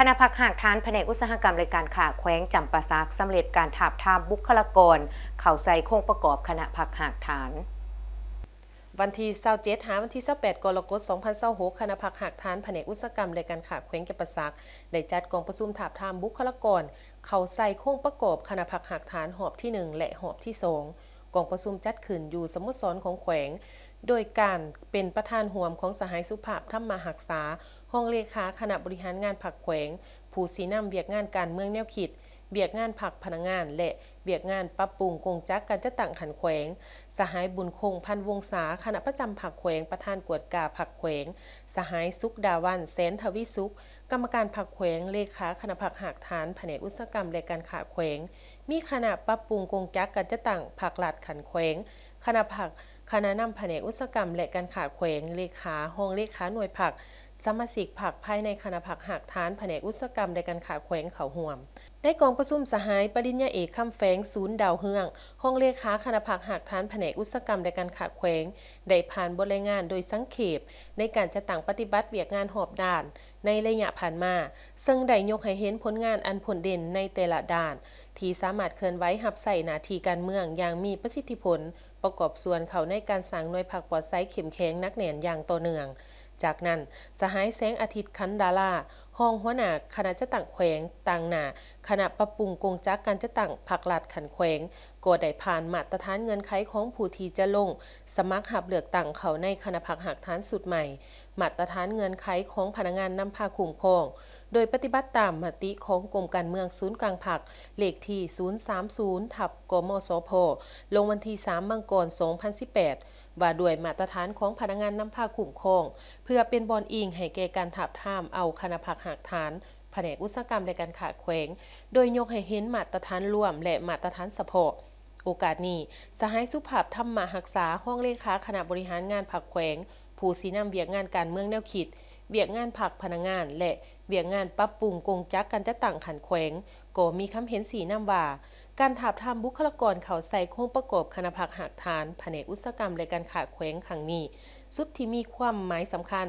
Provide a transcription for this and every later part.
ณะพักหากฐานแผนกอุตสาหกรรมและการค้าแขวงจำปาสักสำเร็จการถาบทามบุคลากรเข้าใส่โครงประกอบคณะพักหากฐานวันที่27หาวันที่28กรกฎาคม2026คณะพักหากฐานแผนกอุตสาหกรรมและการค้าแขวงจำปาสักได้จัดกองประชุมถาบทามบุคลากรเข้าใส่โครงประกอบคณะพักหากฐานหอบที่1และหอบที่2กองประชุมจัดขึ้นอยู่สโมสรของแขวงโดยการเป็นประธานร่วมของสหายสุภาพธรรมหักษาห้องเลขาคณะบริหารงานผักแขวงผู้สีนำเวียกงานการเมืองแนวคิดเวียกงานผักพนักงานและเวียกงานปรับปรุงกงจักการจัดตั้งขันแขวงสหายบุญคงพันวงศาคณะประจำผักแขวงประธานกวดกาผักแขวงสหายสุขดาวันแสนทวิสุขกรรมการผักแขวงเลขาคณะผักหากฐานแผนกอุตสาหกรรมและการค้าแขวงมีคณะปรับปรุงกงจักการจัดตั้งผักหลาดขันแขวงคณะผักคณะนำแผนกอุตสาหกรรมและการค้าแขวงเลขาห้องเลขาหน่วยผักสมาชิกผักภายในคณะผักหากฐานแผนกอุตสาหกรรมและการค้าแขวงเขาห่วมในกองประชุมสหายปริญญาเอกคำแฝงศูนย์ดาวเฮืองห้องเลขาคณะผักหากฐานแผนกอุตสาหกรรมและการค้าแขวงได้ผ่านบทรายงานโดยสังเขปในการจัดตั้งปฏิบัติเวียกงานหอบด้านในระยะผ่านมาซึ่งได้ยกให้เห็นผลงานอันผลเด่นในแต่ละด้านที่สามารถเคลื่อนไหวหับใส่หน้าที่การเมืองอย่างมีประสิทธิผลประกอบส่วนเขาในการสร้างหน่วยผักปลอดไซเข้มแข็งนักแน่นอย่างต่อเนื่องจากนั้นสหายแสงอาทิตย์คันดาราห้องหัวหน้าคณะจัดตั้งแขวงต่างหน้าคณะปรับปรุงกงจักการจัดตั้งผักลาดขันแขวงก็ได้ผ่านมาตรฐานเงินไขของผู้ที่จะลงสมัครหับเลือกตั้งเขาในคณะผักหากฐานสุดใหม่มาตรฐานเงินไขของพนักงานนำพาคุ้มครองโดยปฏิบัติตามมติของกรมการเมืองศูนย์กลางผักเลขที่030/กมสพลงวันที่3มังกร2018ว่าด้วยมาตรฐานของพนักงานนำพาคุ้มครองเพื่อเป็นบอนอิงให้แก่การถาบทามเอาคณะผักหากฐานแผนกอุตสาหกรรมในการค้าแขวงโดยยกให้เห็นมาตรฐานร่วมและมาตรฐานเฉพาะโอกาสนี้สหายสุภาพธรรมหักษาห้องเลขาคณะบริหารงานผักแขวงผู้สีนำเวียกงานการเมืองแนวคิดเวียกงานผักพนักงานและเวียกงานปรับปรุงกงจักการจัดตั้งขันแขวงก็มีคำเห็นสีนำว่าการถาบทามบุคลากรเขาใส่โครงประกอบคณะผักหากฐานแผนกอุตสาหกรรมและการค้าแขวงครั้งนี้สุดที่มีความหมายสำคัญ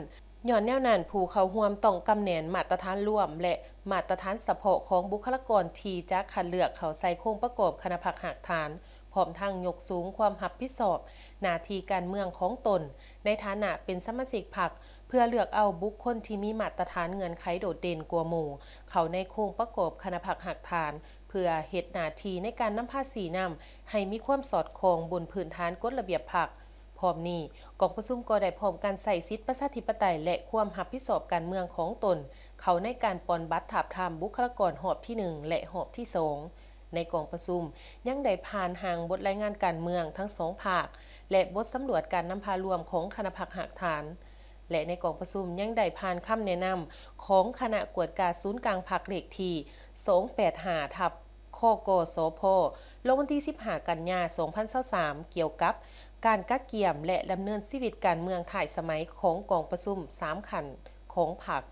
ย้อนแนวนั้นผู้เข้าร่วมต้องกำแหนมาตรฐานร่วมและมาตรฐานเฉพาะของบุคลากรที่จะคัดเลือกเขาใส่โครงประกอบคณะผักหากฐานพร้อมทั้งยกสูงความรับผิดชอบหน้าที่การเมืองของตนในฐานะเป็นสมาชิกพรรคเพื่อเลือกเอาบุคคลที่มีมาตรฐานเงื่อนไขโดดเด่นกว่าหมู่เข้าในโครงประกอบคณะผักหากฐานเพื่อเฮ็ดหน้าที่ในการนำภาษีนำให้มีความสอดคล้องบนพื้นฐานกฎระเบียบพรรคพร้อมนี้กองประชุมก็ได้พร้อมการใส่สิทธิประชาธิปไตยและความรับผิดชอบการเมืองของตนเข้าในการปอนบัตรถาบทามบุคลากรหอบที่1และหอบที่2ในกองประชุมยังได้ผ่านหางบทรายงานการเมืองทั้ง2ภาคและบทสำรวจการนำพารวมของคณะผักหากฐานและในกองประชุมยังได้ผ่านคำแนะนำของคณะกวดกาศูนย์กลางผักเลขที่285ทับคกสพลงวันที่15กันยายน2023เกี่ยวกับการกักเกี่ยมและดำเนินชีวิตการเมืองถ่ายสมัยของกองประชุม3ขันของผัก